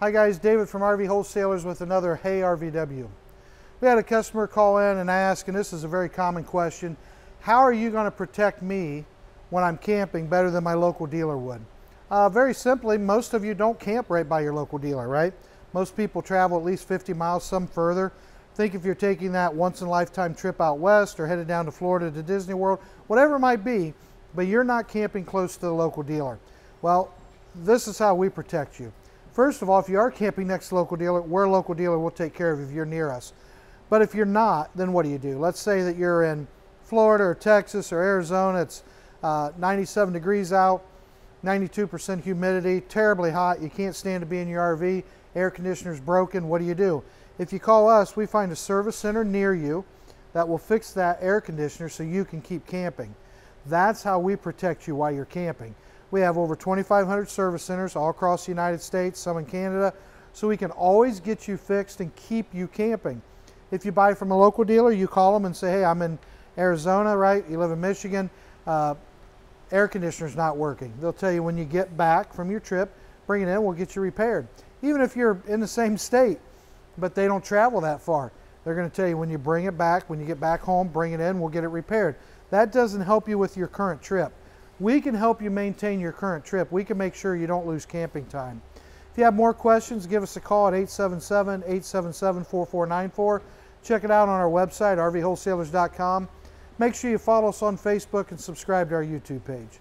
Hi guys, David from RV Wholesalers with another Hey RVW. We had a customer call in and ask, and this is a very common question, how are you going to protect me when I'm camping better than my local dealer would? Very simply, most of you don't camp right by your local dealer, right? Most people travel at least 50 miles, some further. Think if you're taking that once-in-a-lifetime trip out west or headed down to Florida to Disney World, whatever it might be, but you're not camping close to the local dealer. Well, this is how we protect you. First of all, if you are camping next to a local dealer, we're a local dealer, we'll take care of you if you're near us. But if you're not, then what do? Let's say that you're in Florida or Texas or Arizona, it's 97 degrees out, 92% humidity, terribly hot, you can't stand to be in your RV, air conditioner's broken, what do? If you call us, we find a service center near you that will fix that air conditioner so you can keep camping. That's how we protect you while you're camping. We have over 2,500 service centers all across the United States, some in Canada, so we can always get you fixed and keep you camping. If you buy from a local dealer, you call them and say, hey, I'm in Arizona, right? You live in Michigan, air conditioner's not working. They'll tell you when you get back from your trip, bring it in, we'll get you repaired. Even if you're in the same state, but they don't travel that far, they're going to tell you when you bring it back, when you get back home, bring it in, we'll get it repaired. That doesn't help you with your current trip. We can help you maintain your current trip. We can make sure you don't lose camping time. If you have more questions, give us a call at 877-877-4494. Check it out on our website, rvwholesalers.com. Make sure you follow us on Facebook and subscribe to our YouTube page.